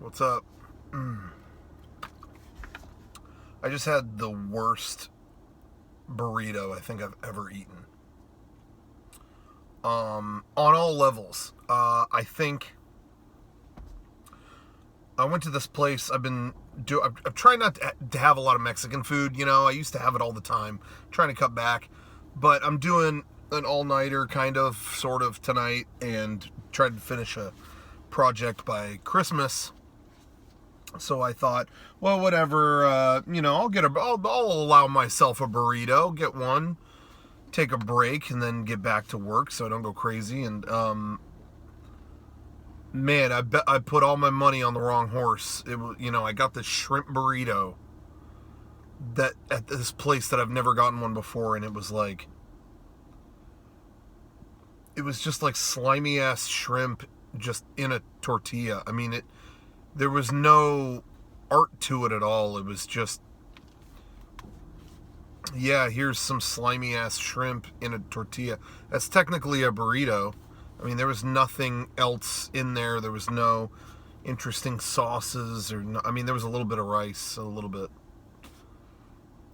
What's up? I just had the worst burrito I think I've ever eaten. On all levels. I think I went to this place. I'm trying not to have a lot of Mexican food. You know, I used to have it all the time. I'm trying to cut back, but I'm doing an all-nighter kind of, sort of tonight, and tried to finish a project by Christmas. So I thought, well, whatever, I'll allow myself a burrito, get one, take a break, and then get back to work so I don't go crazy. And, man, I bet I put all my money on the wrong horse. I got this shrimp burrito that at this place that I've never gotten one before, and it was just like slimy ass shrimp just in a tortilla. I mean, there was no art to it at all. It was just, yeah, here's some slimy ass shrimp in a tortilla. That's technically a burrito. I mean, there was nothing else in there. There was no interesting sauces there was a little bit of rice, a little bit.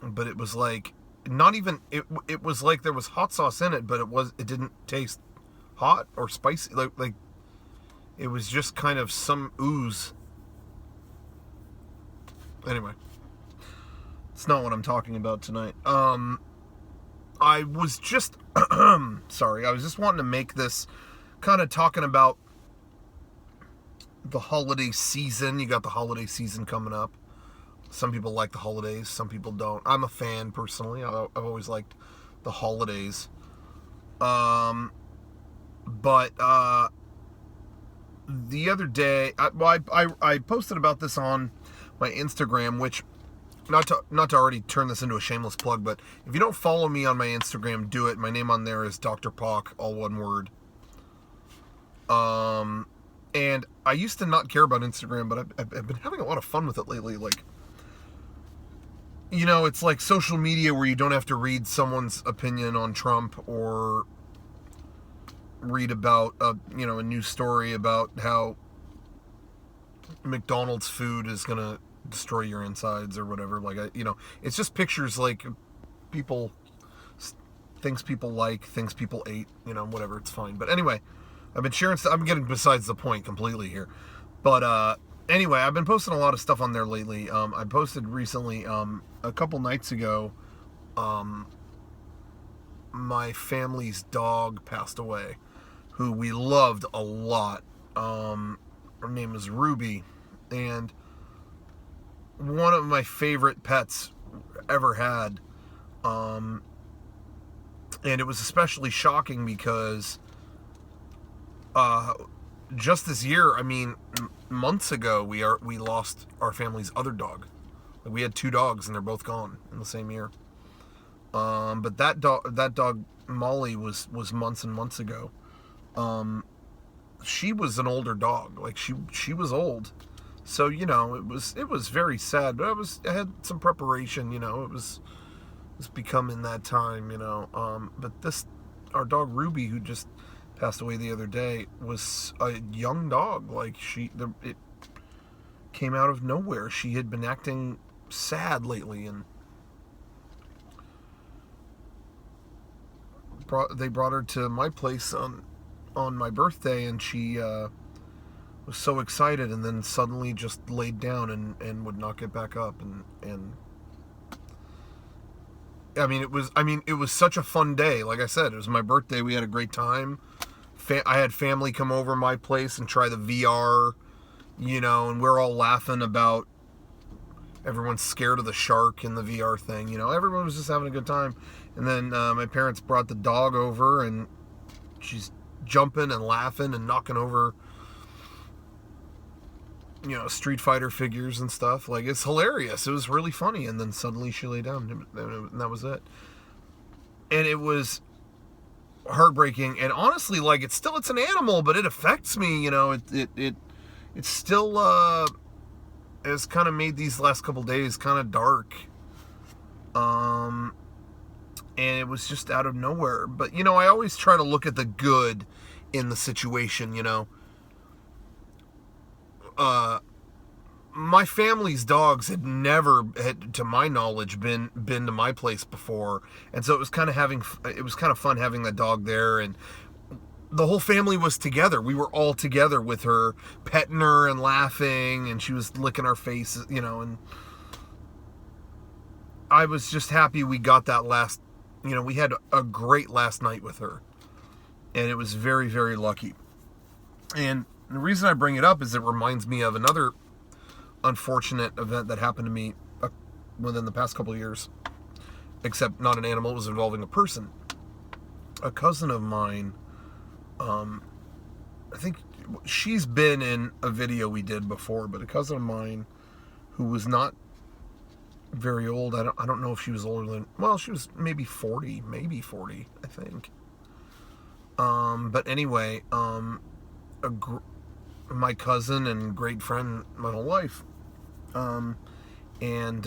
But it was like, not even, it was like there was hot sauce in it, but it didn't taste hot or spicy. Like it was just kind of some ooze. Anyway, it's not what I'm talking about tonight. I was just, sorry, I was just wanting to make this kind of talking about the holiday season. You got the holiday season coming up. Some people like the holidays, some people don't. I'm a fan, personally. I've always liked the holidays. But the other day, I posted about this on my Instagram, which, not to already turn this into a shameless plug, but if you don't follow me on my Instagram, do it. My name on there is Dr. Pock, all one word. And I used to not care about Instagram, but I've been having a lot of fun with it lately. Like, it's like social media where you don't have to read someone's opinion on Trump or read about a news story about how McDonald's food is gonna destroy your insides or whatever. Like, it's just pictures, like things people like, things people ate, whatever. It's fine. But anyway, I've been sharing stuff. I'm getting besides the point completely here. But anyway, I've been posting a lot of stuff on there lately. I posted recently, a couple nights ago, my family's dog passed away, who we loved a lot. Her name is Ruby, and one of my favorite pets ever had. And it was especially shocking because just this year, months ago, we lost our family's other dog. We had two dogs, and they're both gone in the same year. But that dog Molly was months and months ago. She was an older dog. Like, she was old, so it was very sad. But I had some preparation. It was becoming that time. But our dog Ruby, who just passed away the other day, was a young dog. Like, it came out of nowhere. She had been acting sad lately, and they brought her to my place on my birthday, and she was so excited, and then suddenly just laid down and would not get back up. And it was such a fun day. Like I said, it was my birthday. We had a great time. I had family come over my place and try the VR, and we're all laughing about everyone's scared of the shark in the VR thing. Everyone was just having a good time. And then my parents brought the dog over, and she's jumping and laughing and knocking over, Street Fighter figures and stuff. Like, it's hilarious. It was really funny. And then suddenly she lay down, and that was it. And it was heartbreaking. And honestly, like, it's an animal, but it affects me. It still has kind of made these last couple days kind of dark. And it was just out of nowhere. But, I always try to look at the good in the situation. my family's dogs had never, to my knowledge, been to my place before, and so it was kind of fun having that dog there, and the whole family was together. We were all together with her, petting her and laughing, and she was licking our faces, and I was just happy we got that we had a great last night with her, and it was very, very lucky. And the reason I bring it up is it reminds me of another unfortunate event that happened to me within the past couple of years, except not an animal. It was involving a person. A cousin of mine, I think she's been in a video we did before, but a cousin of mine who was not very old. I don't know if she was older than, well, she was maybe 40, I think. But anyway, my cousin and great friend my whole life, and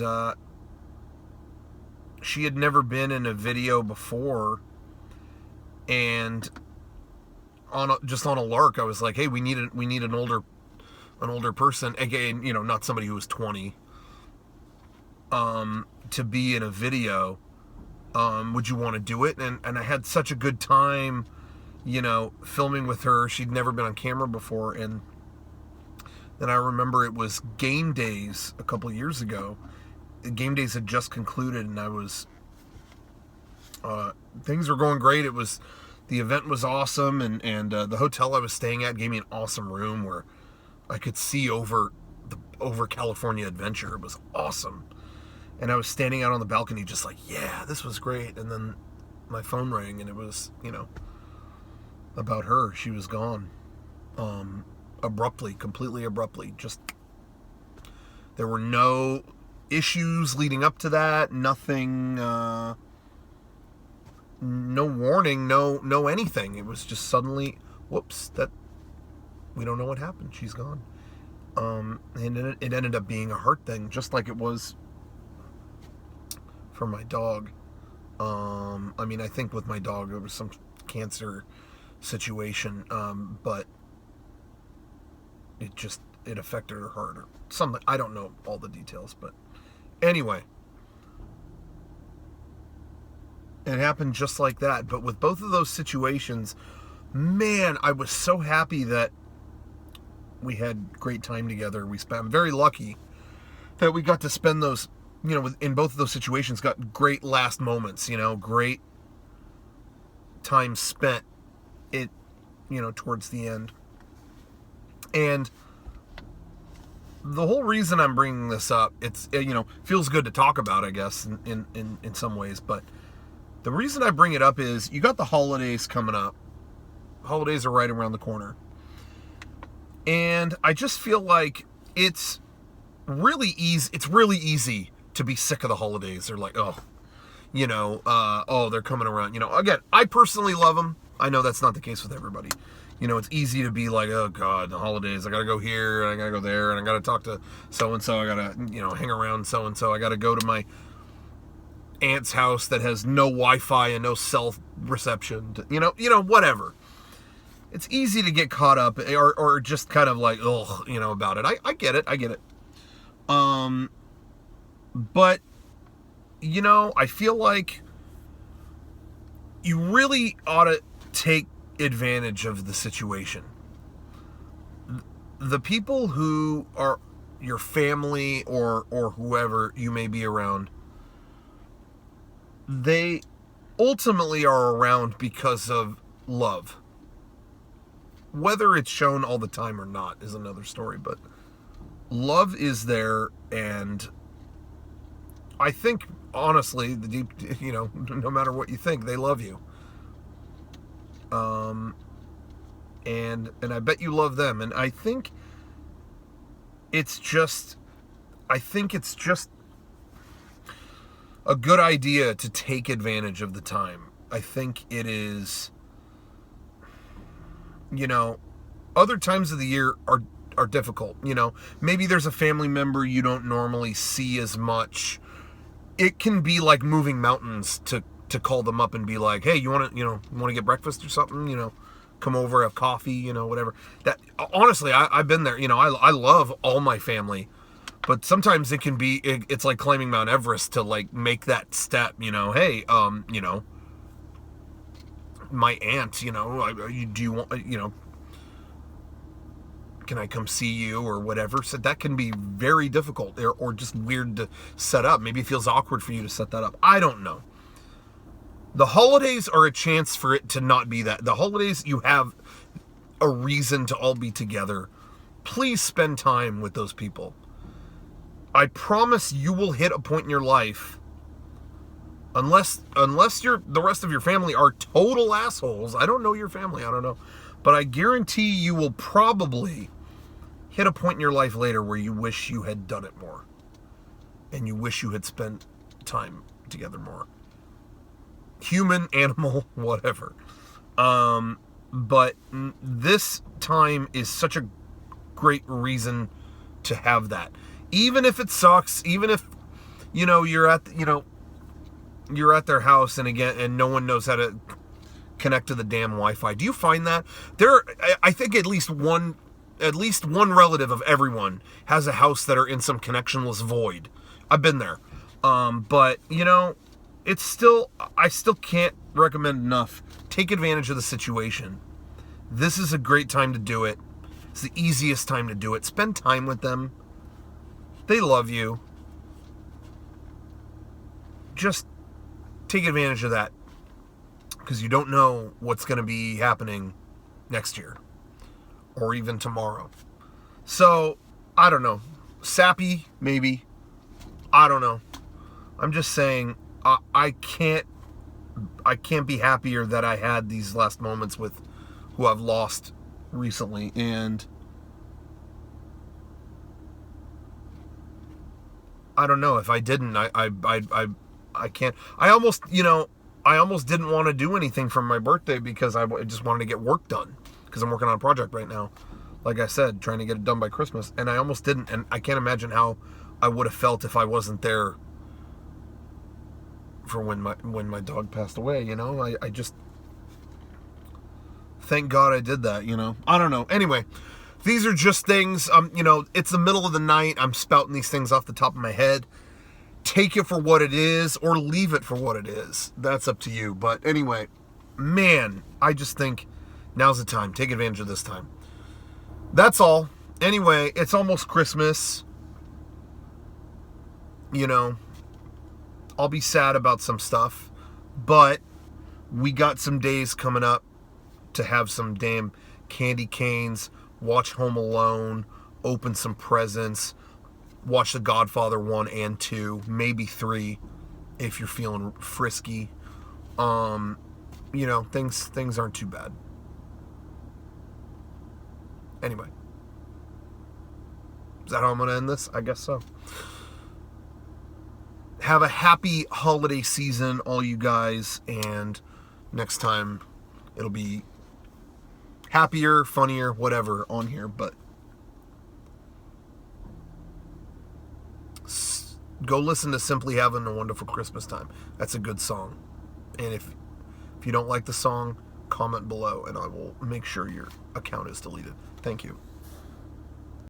she had never been in a video before, and just on a lark, I was like, hey, we need an older person, again, not somebody who was 20, to be in a video. Would you want to do it? And I had such a good time, filming with her. She'd never been on camera before, and then I remember it was game days a couple of years ago. The game days had just concluded, and I was things were going great. The event was awesome, and the hotel I was staying at gave me an awesome room where I could see over California Adventure. It was awesome. And I was standing out on the balcony just like, yeah, this was great. And then my phone rang, and it was, about her. She was gone. Completely abruptly. Just, there were no issues leading up to that. Nothing, no warning, no anything. It was just suddenly, whoops, we don't know what happened. She's gone. And it ended up being a heart thing, just like it was for my dog. I think with my dog there was some cancer situation, but it affected her heart or something. I don't know all the details, but anyway, it happened just like that. But with both of those situations, man, I was so happy that we had great time together. I'm very lucky that we got to spend those, in both of those situations, got great last moments, great time spent towards the end. And the whole reason I'm bringing this up, it's, feels good to talk about, I guess, in some ways, but the reason I bring it up is you got the holidays coming up. Holidays are right around the corner. And I just feel like it's really easy to be sick of the holidays. They're like, they're coming around. Again, I personally love them. I know that's not the case with everybody. It's easy to be like, oh God, the holidays, I gotta go here, and I gotta go there, and I gotta talk to so-and-so, I gotta, hang around so-and-so, I gotta go to my aunt's house that has no Wi-Fi and no cell reception, whatever. It's easy to get caught up or just kind of like, about it. I get it. But, I feel like you really ought to take advantage of the situation. The people who are your family or whoever you may be around, they ultimately are around because of love. Whether it's shown all the time or not is another story, but love is there, and I think, honestly, the deep, no matter what you think, they love you. And I bet you love them, and I think it's just a good idea to take advantage of the time. I think it is, other times of the year are difficult. Maybe there's a family member you don't normally see as much. It can be like moving mountains to call them up and be like, hey, you want to get breakfast or something? Come over, have coffee, whatever. That, honestly, I've been there. I love all my family. But sometimes it can be, it's like climbing Mount Everest to like make that step, hey, my aunt, do you want, can I come see you or whatever? So that can be very difficult or just weird to set up. Maybe it feels awkward for you to set that up. I don't know. The holidays are a chance for it to not be that. The holidays, you have a reason to all be together. Please spend time with those people. I promise you will hit a point in your life, unless the rest of your family are total assholes. I don't know your family, I don't know. But I guarantee you will probably hit a point in your life later where you wish you had done it more. And you wish you had spent time together more. Human, animal, whatever. But this time is such a great reason to have that. Even if it sucks, even if, you're at their house and no one knows how to connect to the damn Wi-Fi. Do you find that? I think at least one relative of everyone has a house that are in some connectionless void. I've been there. But, I still can't recommend enough. Take advantage of the situation. This is a great time to do it. It's the easiest time to do it. Spend time with them. They love you. Just take advantage of that. Because you don't know what's going to be happening next year. Or even tomorrow. So, I don't know. Sappy, maybe. I don't know. I'm just saying, I can't be happier that I had these last moments with who I've lost recently. And I don't know. If I didn't, I can't. I almost didn't want to do anything for my birthday because I just wanted to get work done. Because I'm working on a project right now. Like I said, trying to get it done by Christmas. And I almost didn't. And I can't imagine how I would have felt if I wasn't there for when my dog passed away. I just, thank God I did that. I don't know. Anyway, these are just things. It's the middle of the night. I'm spouting these things off the top of my head. Take it for what it is, or leave it for what it is. That's up to you. But anyway, man, I just think now's the time. Take advantage of this time. That's all. Anyway, it's almost Christmas. I'll be sad about some stuff, but we got some days coming up to have some damn candy canes, watch Home Alone, open some presents, watch The Godfather 1 and 2, maybe 3 if you're feeling frisky. Things aren't too bad. Anyway. Is that how I'm going to end this? I guess so. Have a happy holiday season, all you guys, and next time it'll be happier, funnier, whatever on here, but go listen to Simply Having a Wonderful Christmas Time. That's a good song. And if you don't like the song, comment below and I will make sure your account is deleted. Thank you.